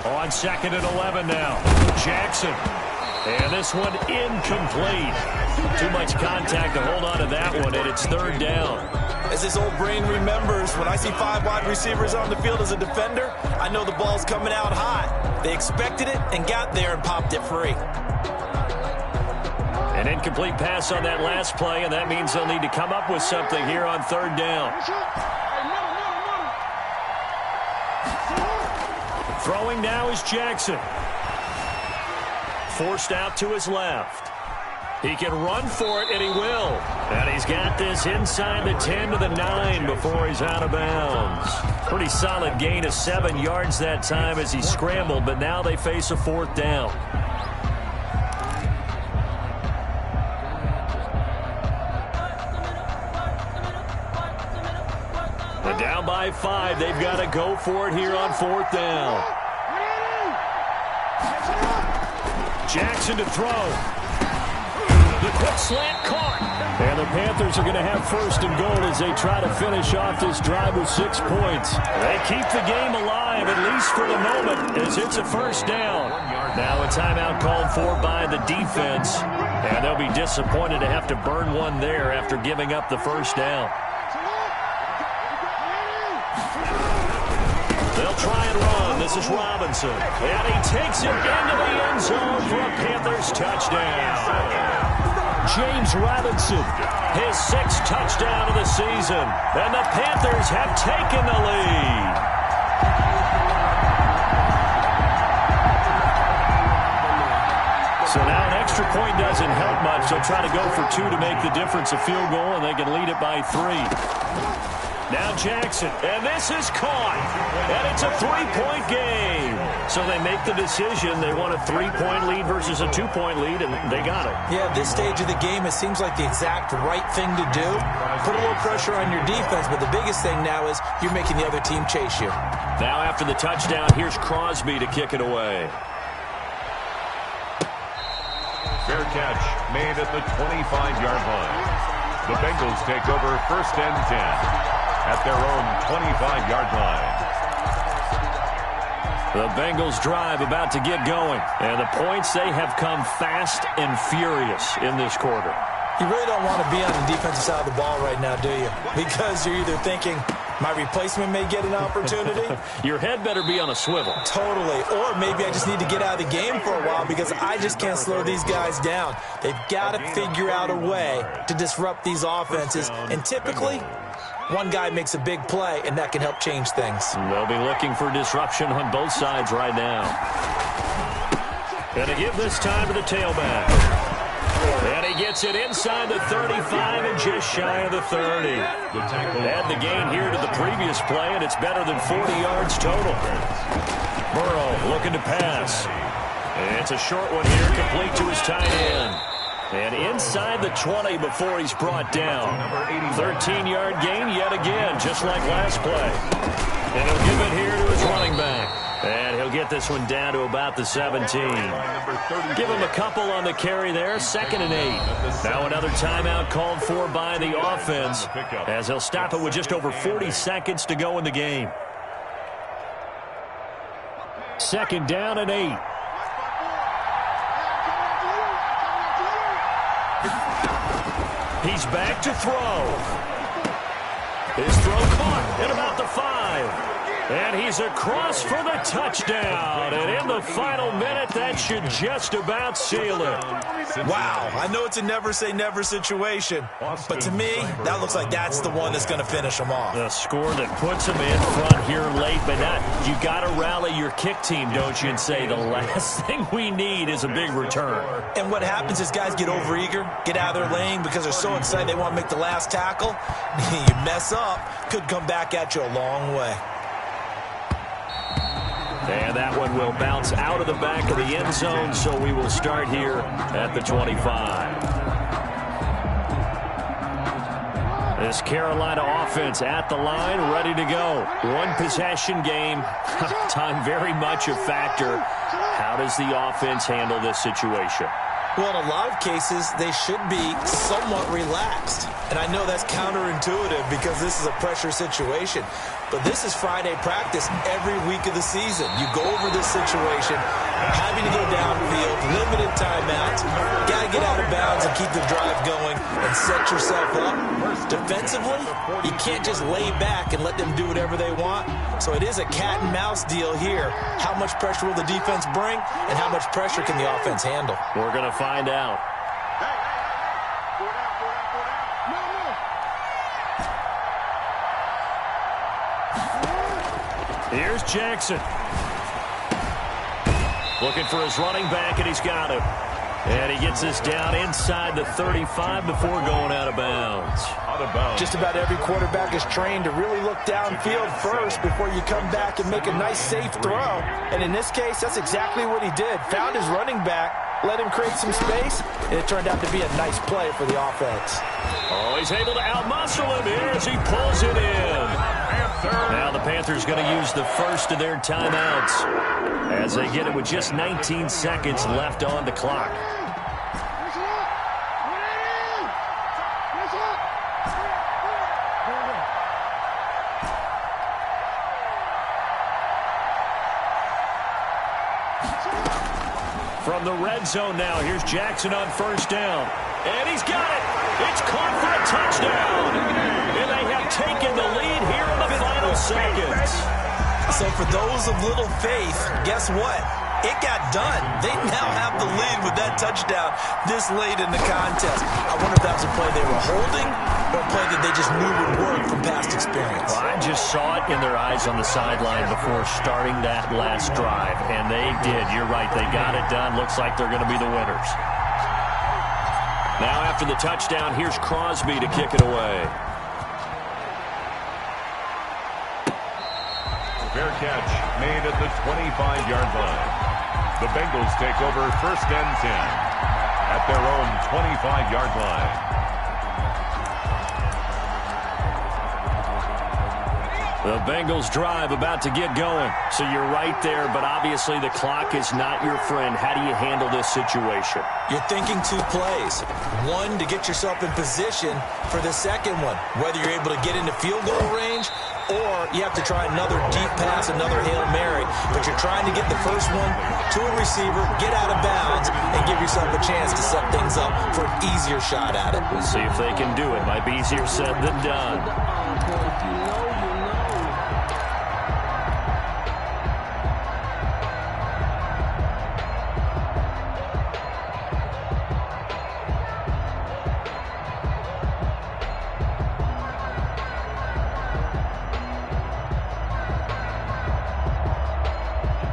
On 2nd and 11 now. Jackson. And this one incomplete. Too much contact to hold on to that one, and it's 3rd down. As this old brain remembers, when I see 5 wide receivers on the field as a defender, I know the ball's coming out hot. They expected it and got there and popped it free. An incomplete pass on that last play, and that means they'll need to come up with something here on third down. Throwing now is Jackson. Forced out to his left. He can run for it, and he will. And he's got this inside the 10 to the 9 before he's out of bounds. Pretty solid gain of 7 yards that time as he scrambled, but now they face a fourth down. And down by 5, they've got to go for it here on fourth down. Jackson to throw. The quick slant caught. And the Panthers are going to have first and goal as they try to finish off this drive with 6 points. They keep the game alive, at least for the moment, as it's a first down. Now a timeout called for by the defense. And they'll be disappointed to have to burn one there after giving up the first down. They'll try and run. This is Robinson. And he takes it into the end zone for a Panthers touchdown. James Robinson, his 6th touchdown of the season. And the Panthers have taken the lead. So now an extra point doesn't help much. They'll try to go for 2 to make the difference a field goal, and they can lead it by 3. Now Jackson, and this is caught, and it's a 3-point game. So they make the decision. They want a 3-point lead versus a 2-point lead, and they got it. Yeah, at this stage of the game, it seems like the exact right thing to do. Put a little pressure on your defense, but the biggest thing now is you're making the other team chase you. Now after the touchdown, here's Crosby to kick it away. Fair catch made at the 25-yard line. The Bengals take over first and 10. At their own 25-yard line. The Bengals drive about to get going. And the points, they have come fast and furious in this quarter. You really don't want to be on the defensive side of the ball right now, do you? Because you're either thinking, my replacement may get an opportunity. Your head better be on a swivel. Totally. Or maybe I just need to get out of the game for a while because I just can't slow these guys down. They've got to figure out a way to disrupt these offenses. And typically, one guy makes a big play, and that can help change things. They'll be looking for disruption on both sides right now. Going to give this time to the tailback. And he gets it inside the 35 and just shy of the 30. Add the gain here to the previous play, and it's better than 40 yards total. Burrow looking to pass. And it's a short one here, complete to his tight end. And inside the 20 before he's brought down. 13-yard gain yet again, just like last play. And he'll give it here to his running back. And he'll get this one down to about the 17. Give him a couple on the carry there, 2nd and 8. Now another timeout called for by the offense, as he'll stop it with just over 40 seconds to go in the game. 2nd down and 8. He's back to throw. His throw caught at about the 5. And he's across for the touchdown. And in the final minute, that should just about seal it. Wow, I know it's a never-say-never situation, but to me, that looks like that's the one that's going to finish them off. The score that puts them in front here late, but not. You got to rally your kick team, don't you, and say the last thing we need is a big return. And what happens is guys get overeager, get out of their lane because they're so excited they want to make the last tackle. You mess up, could come back at you a long way. And that one will bounce out of the back of the end zone, so we will start here at the 25. This Carolina offense at the line, ready to go. One possession game, time very much a factor. How does the offense handle this situation? Well, in a lot of cases, they should be somewhat relaxed. And I know that's counterintuitive because this is a pressure situation. But this is Friday practice every week of the season. You go over this situation, having to go downfield, limited timeouts, got to get out of bounds and keep the drive going and set yourself up. Defensively, you can't just lay back and let them do whatever they want. So it is a cat and mouse deal here. How much pressure will the defense bring and how much pressure can the offense handle? We're going to find out. Here's Jackson. Looking for his running back, and he's got him. And he gets this down inside the 35 before going out of bounds. Out of bounds. Just about every quarterback is trained to really look downfield first before you come back and make a nice, safe throw. And in this case, that's exactly what he did. Found his running back, let him create some space, and it turned out to be a nice play for the offense. Oh, he's able to outmuscle him here as he pulls it in. Now the Panthers going to use the first of their timeouts as they get it with just 19 seconds left on the clock. From the red zone now, here's Jackson on first down. And he's got it. It's caught for a touchdown. And they have taken the lead here in the final seconds. So for those of little faith, guess what? It got done. They now have the lead with that touchdown this late in the contest. I wonder if that was a play they were holding or a play that they just knew would work from past experience. Well, I just saw it in their eyes on the sideline before starting that last drive, and they did. You're right. They got it done. Looks like they're going to be the winners. Now after the touchdown, here's Crosby to kick it away. Fair catch made at the 25-yard line. The Bengals take over first and 10 at their own 25-yard line. The Bengals drive about to get going. So you're right there, but obviously the clock is not your friend. How do you handle this situation? You're thinking two plays. One, to get yourself in position for the second one, whether you're able to get into field goal range or you have to try another deep pass, another Hail Mary. But you're trying to get the first one to a receiver, get out of bounds, and give yourself a chance to set things up for an easier shot at it. We'll see if they can do it. Might be easier said than done.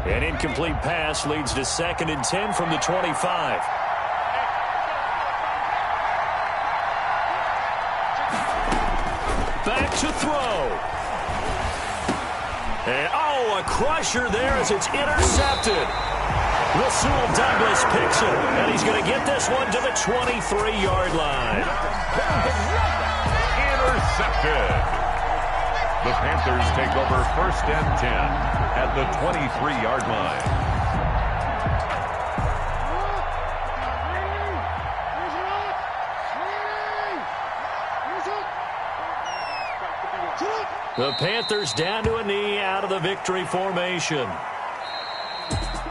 An incomplete pass leads to 2nd and 10 from the 25. Back to throw. And, a crusher there as it's intercepted. Rasul Douglas picks it, and he's going to get this one to the 23-yard line. Intercepted. The Panthers take over first and 10 at the 23-yard line. The Panthers down to a knee out of the victory formation.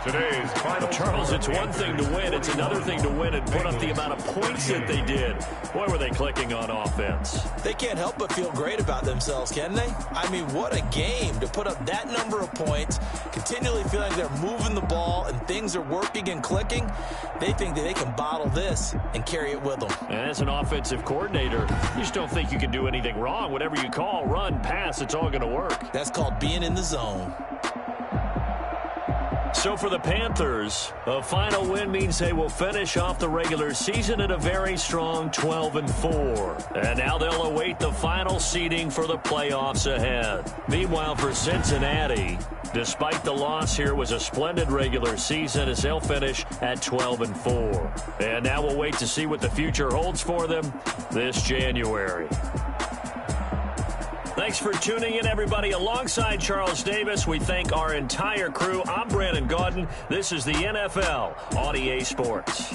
Today's final. Charles, it's one thing to win. It's another thing to win and put up the amount of points that they did. Boy, were they clicking on offense. They can't help but feel great about themselves, can they? I mean, what a game to put up that number of points, continually feeling like they're moving the ball and things are working and clicking. They think that they can bottle this and carry it with them. And as an offensive coordinator, you just don't think you can do anything wrong. Whatever you call, run, pass, it's all going to work. That's called being in the zone. So for the Panthers, a final win means they will finish off the regular season at a very strong 12-4. And now they'll await the final seeding for the playoffs ahead. Meanwhile, for Cincinnati, despite the loss here, was a splendid regular season as they'll finish at 12-4. And now we'll wait to see what the future holds for them this January. Thanks for tuning in, everybody. Alongside Charles Davis, we thank our entire crew. I'm Brandon Gaudin. This is the NFL on EA Sports.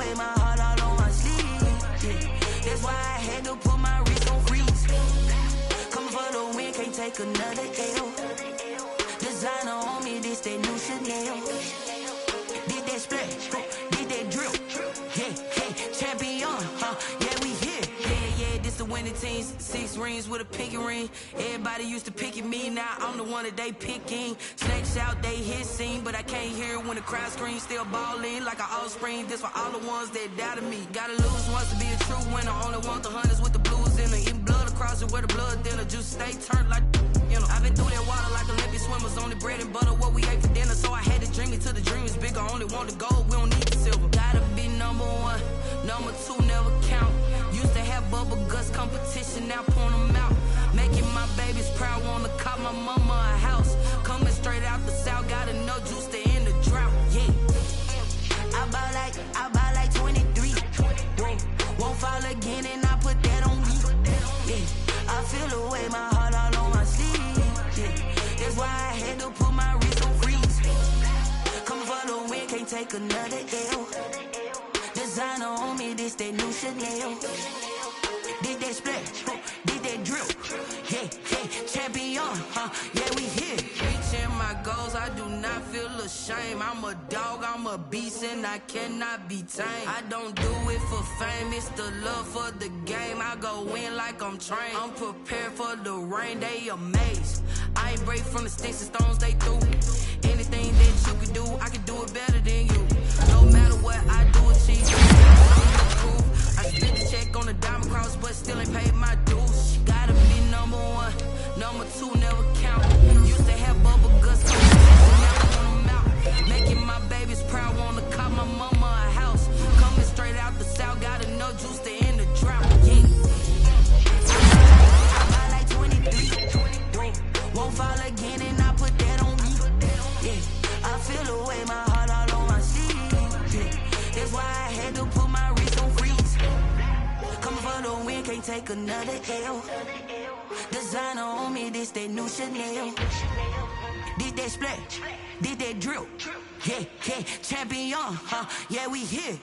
away my heart all on my sleeve. Yeah. That's why I had to put my wrist on freeze. Coming for the win, can't take another L. Designer on me, this that new Chanel. Did that splash, did that drill. Yeah, champion, yeah, we here. Yeah, this the winning teams. 6 rings with a pinky ring. Everybody used to picking me, now I'm the one that they picking. Snakes out, they hit scene, but I can't hear it when the crowd screams. Still balling like an offspring. This for all the ones that doubted me. Gotta lose once to be a true winner. Only want the hunters with the blues in it. Eating blood across it where the blood thinner. Juice stay turned like, you know. I've been through that water like Olympic swimmers. Only bread and butter, what we ate for dinner. So I had to dream it till the dream is bigger. Only want the gold, we don't need the silver. Gotta be number 1, number 2 never count. Used to have bubble guts competition, now point them out. Making my babies proud, wanna call my mama a house. Coming straight out the south, gotta know juice to end the drought. Yeah, I buy like 23. Won't fall again, and I put that on me. Yeah, I feel the way my heart all on my sleeve. Yeah, that's why I had to put my wrist on freeze. Coming for the win, can't take another L. Designer on me, this that new Chanel. Did that splash, did that drill. Yeah, champion, yeah, we here. Reaching my goals, I do not feel ashamed. I'm a dog, I'm a beast, and I cannot be tamed. I don't do it for fame, it's the love for the game. I go in like I'm trained. I'm prepared for the rain, they amazed. I ain't break from the sticks and stones they threw. Anything that you can do, I can do it better than you. No matter what I do, achieve. I spent the check on the diamond cross, but still ain't paid my dues. Gotta be number 1, number 2 never count. Used to have bubble guts, now on them out. Making my babies proud, wanna call my mama a house. Coming straight out the south, gotta know juice to end the drought. Yeah, I buy like 23. Won't fall again, and I put that on me. Yeah, I feel the way my heart all on my sleeve. Yeah, that's why I had to put my wrist on freeze. Coming for the win, can't take another L. Designer on me, this that new Chanel. Did that splash, did that drill. Yeah, champion, yeah, we here.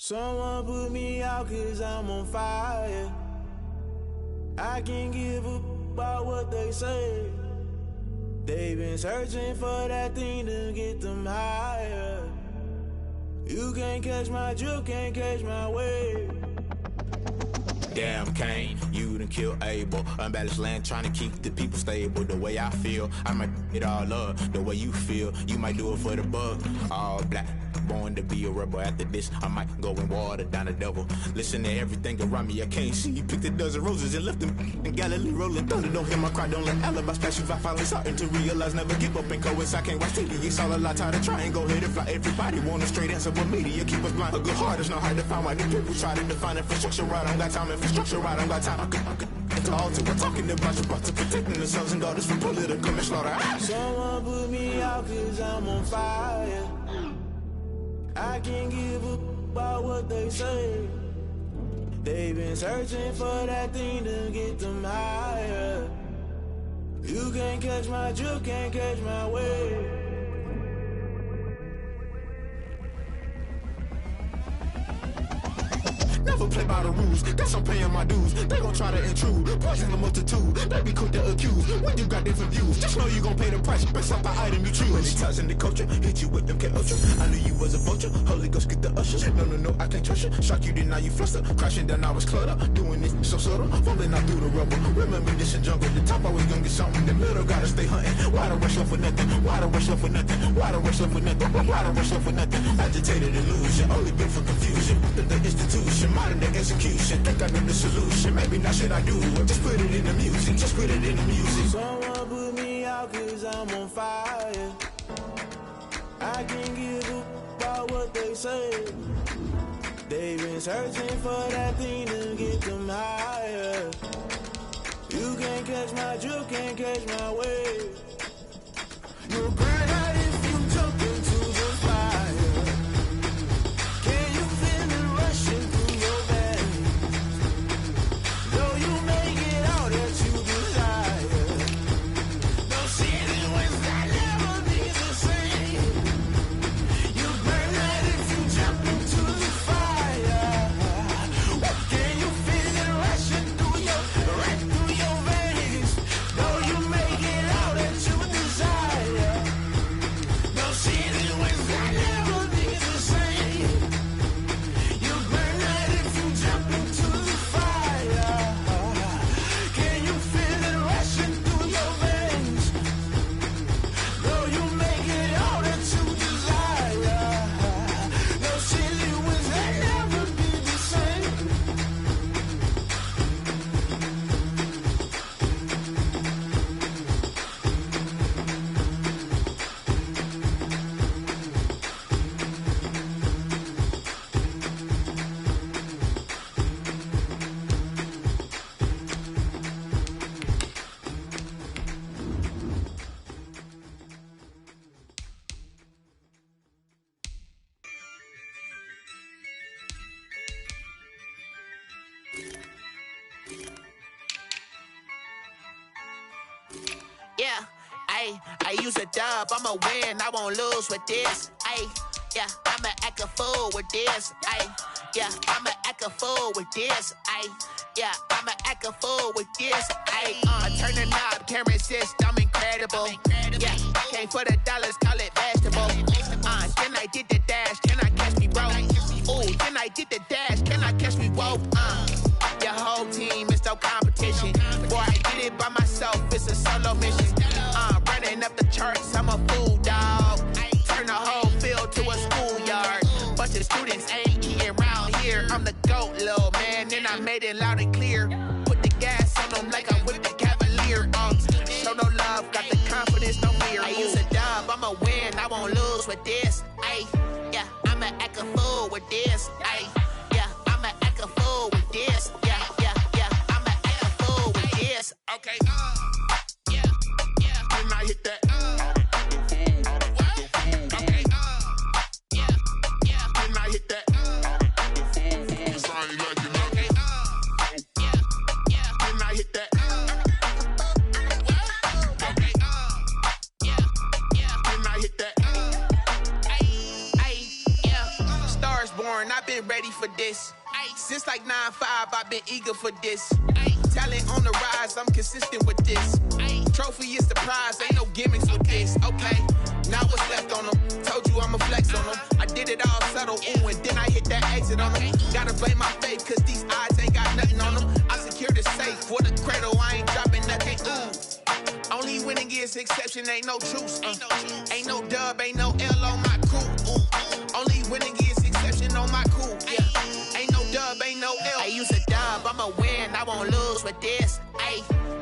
Someone put me out 'cause I'm on fire. I can't give up about what they say. They've been searching for that thing to get them higher. You can't catch my drift, can't catch my wave. Damn, Kane, you done killed Abel. Unbalanced land, trying to keep the people stable. The way I feel, I might it all up. The way you feel, you might do it for the bug. All black, born to be a rebel. After this, I might go and water down the devil. Listen to everything around me, I can't see. Picked a dozen roses and left them in Galilee rolling thunder. Don't hear my cry, don't let alibis pass you. I finally starting to realize, never give up and coincide. Can't watch TV, it's all a lot. Tired of trying, go ahead and fly. Everybody want a straight answer, but media keep us blind. A good heart is not hard to find. Why the people try to define infrastructure right? I don't got time, infrastructure right, I don't got time. I could the altar. We're talking about your brother, protecting the sons and daughters from political manslaughter. Someone put me out 'cause I'm on fire. I can't give up about what they say. They've been searching for that thing to get them higher. You can't catch my drift, can't catch my wave. Never play by the rules, guess I'm paying my dues. They gon' try to intrude, poison the multitude. They be quick to accuse, when you got different views. Just know you gon' pay the price, based off the item you choose. Many times in the culture, hit you with them ultra. I knew you was a vulture, Holy Ghost get the ushers. No, I can't trust you. Shock you, then now you fluster. Crashing down, I was cluttered. Doing this so subtle, falling out through the rubble. Remember this in jungle, the top I was gonna get something. The middle gotta stay hunting. Why the rush love for nothing? Why the rush love for nothing? Why the rush love for nothing? Why the rush love for nothing? Agitated illusion, only built for confusion. The institution, modern day execution. Think I know the solution, maybe not should I do it. Just put it in the music, just put it in the music. Someone put me out 'cause I'm on fire. I can't give up about what they say. They've been searching for that thing to get them higher. You can't catch my drift, can't catch my wave. You'll burn out if you jump into the fire. Can you feel it rushing through your veins? Though you may get all that you desire, no city was that never be the same. You burn out if you jump into the fire. Can you feel it rushing through your veins? Though you may get all that you desire, no city was that never be the same. You burn out if you jump into the fire. Can you feel it rushing through your veins? Though you may get all that you desire, no city was that never be the same. Yeah, I use a dub, I'ma win, I won't lose with this. Yeah, I'ma act a fool with this. Yeah, I'ma act a fool with this. Yeah, I'ma act a fool with this. I turn the knob, can't resist, I'm incredible. Yeah, came for the dollars, call it vegetable. Then I did the dash, can I catch me, bro? Ooh, then I did the dash, can I catch me, whoa? Your whole team is no competition. Boy, I did it by myself, it's a solo mission. Running up the charts, I'm a fool, dog. Turn the whole field to a schoolyard. Bunch of students ain't eating round here. I'm the GOAT, little man, and I made it loud and clear. Put the gas on them like I'm with the Cavalier. Show no love, got the confidence, no fear. I use a dub, I'ma win, I won't lose with this. Yeah, I'ma act a fool with this. Yeah, I'ma act a fool with this. Yeah, I'ma act a fool with this. Okay, yeah, when I hit that, okay, yeah, when I hit that, 'cause I ain't like it, okay, yeah, when I hit that, okay, yeah, when I hit that, Yeah, stars born, I've been ready for this. Since like 9-5, I've been eager for this. Talent on the rise, I'm consistent with this. Trophy is the prize, ain't no gimmicks with this. Okay, now what's left on them? Told you I'ma flex on them. I did it all subtle, ooh, and then I hit that exit on them. Gotta blame my faith, cause these odds ain't got nothing on them. I secured the safe for the cradle, I ain't dropping nothing, ooh. Only winning is exception, ain't no truce. Ain't no dub, ain't no L on my crew. Ooh. Only winning is exception on my crew. Yeah, ain't no dub, ain't no L. I use a dub, I'ma win, I won't lose with this.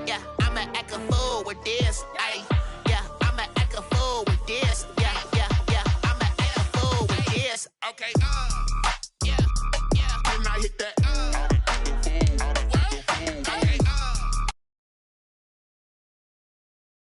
Yeah, I'ma act a fool with this. Yeah, I'ma act a fool with this. Yeah, I'ma act a fool with this. okay,